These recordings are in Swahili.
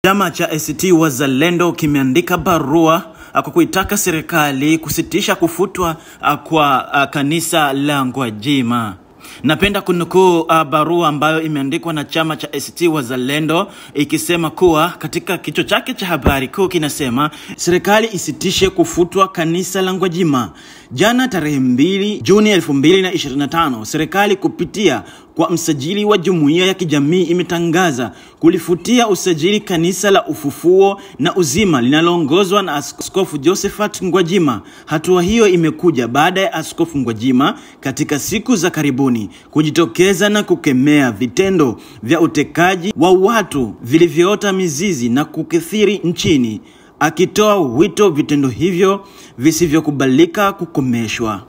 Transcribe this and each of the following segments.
Chama cha ACT Wazalendo kimeandika barua kwa kuitaka serikali kusitisha kufutwa kwa kanisa la Gwajima. Napenda kunukuu barua ambayo imeandikwa na chama cha ACT Wazalendo ikisema kuwa katika kichwa chake cha habari kuu kinasema serikali isitishe kufutwa kanisa la Gwajima. Jana tarehe 2 Juni 2025, serikali kupitia kwa msajili wa jumuiya ya kijamii imetangaza kulifutia usajili kanisa la Ufufuo na Uzima linaloongozwa na Askofu Josephat Gwajima. Hatua hiyo imekuja baada ya Askofu Gwajima katika siku za karibuni kujitokeza na kukemea vitendo vya utekaji wa watu vilivyoota mizizi na kukithiri nchini, akitoa wito vitendo hivyo visivyokubalika kukomeshwa.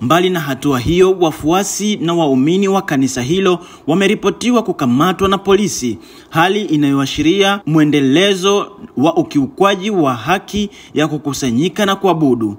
Mbali na hatua hiyo, wafuasi na waumini wa kanisa hilo wameripotiwa kukamatwa na polisi, hali inayoashiria muendelezo wa ukiukwaji wa haki ya kukusanyika na kuabudu.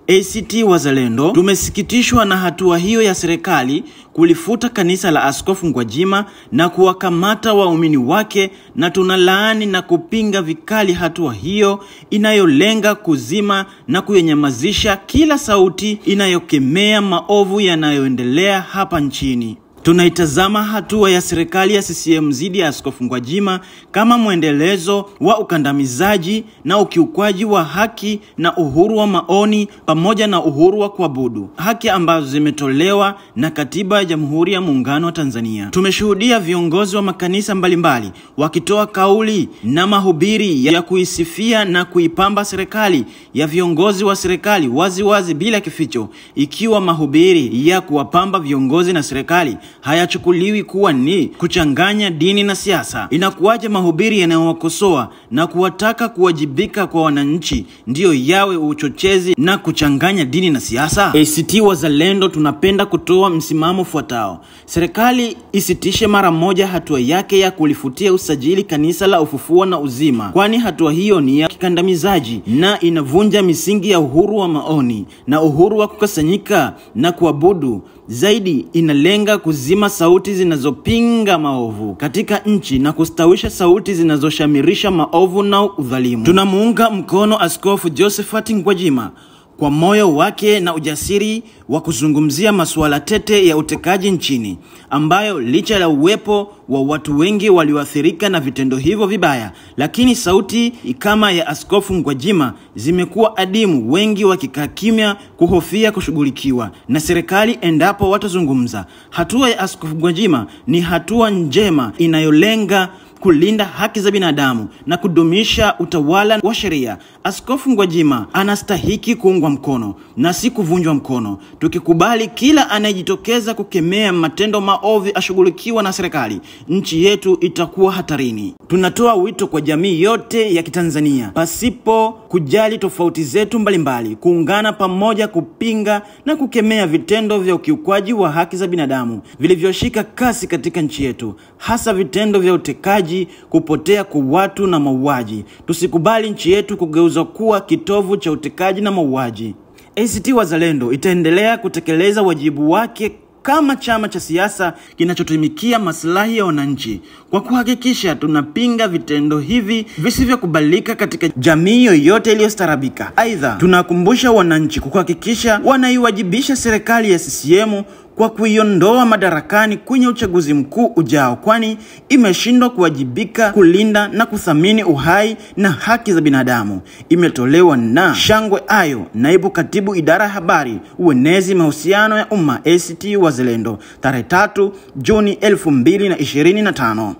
ACT Wazalendo tumesikitishwa na hatua hiyo ya serikali kulifuta kanisa la Askofu Gwajima na kuwakamata waumini wake, na tunalaani na kupinga vikali hatua hiyo inayolenga kuzima na kuyenyamazisha kila sauti inayokemea maovu yanayoendelea hapa nchini. Tunaitazama hatua ya serikali ya CCM dhidi ya Askofu Gwajima kama muendelezo wa ukandamizaji na ukiukwaji wa haki na uhuru wa maoni pamoja na uhuru wa kuabudu, haki ambazo zimetolewa na Katiba ya Jamhuri ya Muungano wa Tanzania. Tumeshuhudia viongozi wa makanisa mbalimbali wakitoa kauli na mahubiri ya kuisifia na kuipamba serikali ya viongozi wa serikali waziwazi bila kificho. Ikiwa mahubiri ya kuwapamba viongozi na serikali hayachukuliwi kuwa ni kuchanganya dini na siasa, inakuwaje mahubiri yanayowakosoa na kuwataka kuwajibika kwa wananchi ndiyo yawe uchochezi na kuchanganya dini na siasa? ACT Wazalendo tunapenda kutoa msimamo fuatao: serikali isitishe mara moja hatua yake ya kulifutia usajili kanisa la Ufufuo na Uzima, kwani hatua hiyo ni ya kikandamizaji na inavunja misingi ya uhuru wa maoni na uhuru wa kukusanyika na kuabudu. Zaidi, inalenga kuzima sauti zinazopinga maovu katika nchi na kustawisha sauti zinazoshamirisha maovu na udhalimu. Tunamuunga mkono Askofu Josephat Gwajima kwa moyo wake na ujasiri wa kuzungumzia masuala tete ya utekaji nchini, ambayo licha ya uwepo wa watu wengi walioathirika na vitendo hivyo vibaya, lakini sauti kama ya Askofu Gwajima zimekuwa adimu, wengi wakikaa kimya kuhofia kushughulikiwa na serikali endapo watazungumza. Hatua ya Askofu Gwajima ni hatua njema inayolenga kulinda haki za binadamu na kudumisha utawala wa sheria. Askofu Gwajima anastahiki kuungwa mkono na si kuvunjwa mkono. Tukikubali kila anayejitokeza kukemea matendo maovu ashughulikiwa na serikali, nchi yetu itakuwa hatarini. Tunatoa wito kwa jamii yote ya Kitanzania, pasipo kujali tofauti zetu mbalimbali, kuungana pamoja kupinga na kukemea vitendo vya ukiukwaji wa haki za binadamu vilivyoshika kasi katika nchi yetu, hasa vitendo vya utekaji, kupotea kwa watu na mauaji. Tusikubali nchi yetu kugeuzwa kuwa kitovu cha utekaji na mauaji. ACT Wazalendo itaendelea kutekeleza wajibu wake kama chama cha siasa kinachotumikia maslahi ya wananchi kwa kuhakikisha tunapinga vitendo hivi visivyokubalika katika jamii yoyote iliyostarabika. Aidha, tunakumbusha wananchi kuhakikisha wanaiwajibisha serikali ya CCM kwa kuiondoa madarakani kwenye uchaguzi mkuu ujao, kwani imeshindwa kuwajibika kulinda na kuthamini uhai na haki za binadamu. Imetolewa na Shangwe Ayo, naibu katibu idara ya habari, uenezi, mahusiano ya umma, ACT Wazalendo, tarehe 3 Juni 2025.